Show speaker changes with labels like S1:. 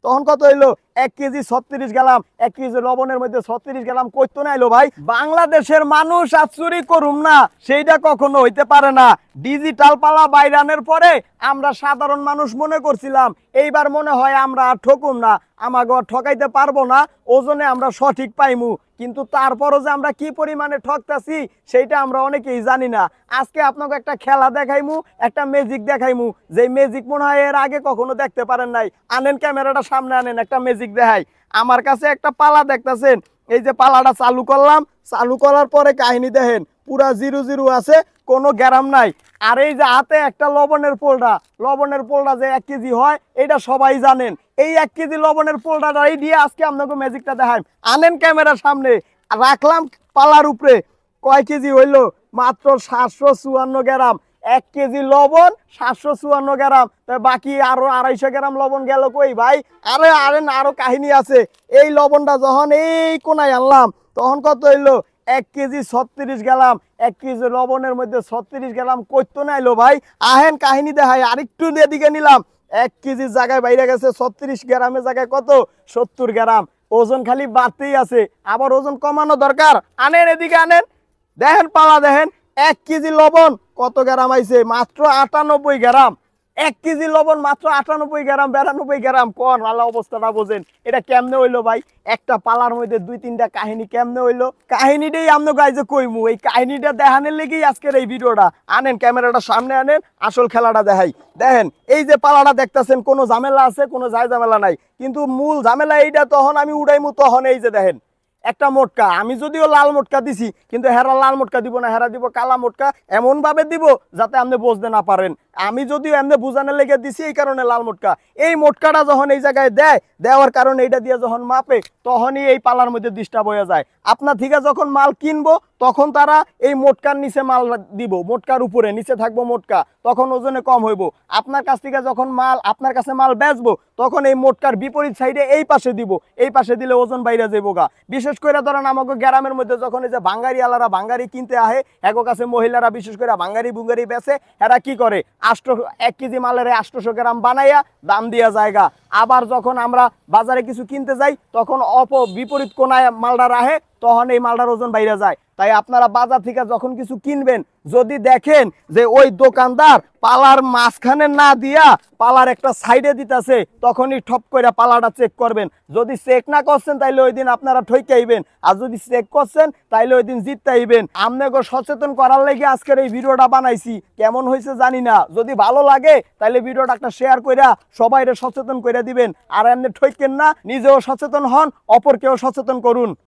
S1: তখন কত হইলো 1 কেজি 36 গ্রাম, 1 কেজি লবণের মধ্যে 36 গ্রাম কইতো না এলো ভাই। বাংলাদেশের মানুষ আর চুরি করুম না সেইটা কখনো হইতে পারে না। ডিজিটাল পালা বাইরানের পরে আমরা সাধারণ মানুষ মনে করছিলাম এইবার মনে হয় আমরা আর ঠকুম না, আমাকে ঠকাইতে পারবো না, ওজনে আমরা সঠিক পাইমু। কিন্তু তারপরও যে আমরা কি পরিমাণে ঠকতাছি সেইটা আমরা অনেকেই জানি না। আজকে আপনাকে একটা খেলা দেখাইমু, একটা ম্যাজিক দেখাইমু, যে ম্যাজিক মনে হয় এর আগে কখনো দেখতে পারেন নাই। আনেন ক্যামেরাটা সামনে আনেন, একটা ম্যাজিক দেখাই। আমার কাছে একটা পালা দেখতেছেন, এই যে পালাটা চালু করলাম, চালু করার পরে কাহিনী দেখেন পুরা 0 আছে, কোনো গ্যারাম নাই। আর এই যে হাতে একটা লবণের পোলটা যে 1 কেজি হয় এটা সবাই জানেন। এই 1 কেজি লবণের পোলটাটাই দিয়ে আজকে আপনাকে ম্যাজিকটা দেখাই। আনেন ক্যামেরার সামনে, রাখলাম পালার উপরে। কয় কেজি হইলো? মাত্র 754 গ্রাম। 1 কেজি লবণ 754 গ্রাম, তাই বাকি আরো 250 গ্রাম লবণ গেল কই ভাই? আরো কাহিনী আছে। এই লবণটা যখন এই কোনায় আনলাম তখন কত হইলো? 1 কেজি 36 গ্রাম। 1 কেজি লবণের মধ্যে 36 গ্রাম কইতো না এলো ভাই। আহেন কাহিনী দেখাই, আরেকটু এদিকে নিলাম। 1 কেজির জায়গায় বাইরে গেছে 36 গ্রামের জায়গায় কত? 70 গ্রাম। ওজন খালি বাড়তেই আছে, আবার ওজন কমানো দরকার। আনেন এদিকে আনেন, দেখেন পালা দেখেন। 1 কেজি লবণ কত গ্রাম আইছে? মাত্র 98 গ্রাম। 1 কেজি লবণ মাত্র 98 গ্রাম, 92 গ্রাম। কোন আলা অবস্থাটা বোঝেন, এটা কেমনে হইলো ভাই? একটা পালার মধ্যে 2-3টা কাহিনী কেমনে হইলো? কাহিনীটাই আমরা গাইজে কইমু। এই কাহিনীটা দেখানোর লেগেই আজকের এই ভিডিওটা। আনেন ক্যামেরাটা সামনে আনেন, আসল খেলাটা দেখাই। দেখেন এই যে পালাটা দেখতেছেন, কোনো ঝামেলা আছে? কোনো ঝামেলা নাই, কিন্তু মূল ঝামেলা এইটা তখন আমি উড়াইমু। তখন এই যে দেখেন একটা মোটকা, আমি যদিও লাল মোটকা দিছি কিন্তু হেরা লাল মোটকা দিব না, হেরা দিব কালা মোটকা। এমন ভাবে দিব যাতে আপনি বুঝতে না পারেন। আমি যদিও এমনি বুঝানোর লেগে দিছি, এই কারণে লাল মোটকা। এই মোটকাটা যখন এই জায়গায় দেওয়ার কারণে এইটা দিয়ে যখন মাপে তখনই এই পালার মধ্যে ডিস্টার্ব হয়ে যায়। আপনার থেকে যখন মাল কিনবো তখন তারা এই মোটকার নিচে মাল দিব, মোটকার উপরে নিচে থাকবো মোটকা, তখন ওজনে কম হইব। আপনার কাছ থেকে যখন আপনার কাছে মাল বেচবো তখন এই মোটকার বিপরীত সাইডে এই পাশে দিব, এই পাশে দিলে ওজন বাইরে যাইব গা। বিশেষ করে ধরেন আমাকে গ্রামের মধ্যে যখন এই যে ভাঙ্গারি আলারা ভাঙ্গারি কিনতে আহে, এক কাছে মহিলারা বিশেষ করে ভাঙ্গারি বুঙ্গারি বেচে, এরা কি করে 1 কেজি মালের 800 গ্রাম বানাইয়া দাম দিয়া জায়গা। আবার যখন আমরা বাজারে কিছু কিনতে যাই তখন বিপরীত কোনায় মালটা রাহে, তখন এই মালটার ওজন বাইরে যায়। তাই আপনারা বাজার থেকে যখন কিছু কিনবেন, যদি দেখেন যে ওই দোকানদার পালার মাঝখানে না দিয়া পালার একটা সাইডে দিতেছে, তখনই ঠপ করে পালাটা চেক করবেন। যদি চেক না করছেন তাইলে ওই দিন আপনারা ঠইকে আইবেন, আর যদি চেক করছেন তাইলে ওই দিন জিততে আইবেন। আপনাকে সচেতন করার লাগি আজকের এই ভিডিওটা বানাইছি। কেমন হয়েছে জানি না, যদি ভালো লাগে তাইলে ভিডিওটা একটা শেয়ার কইরা সবাইরে সচেতন করে দিবেন। আর এমনি ঠইকেন না, নিজেও সচেতন হন, অপরকেও সচেতন করুন।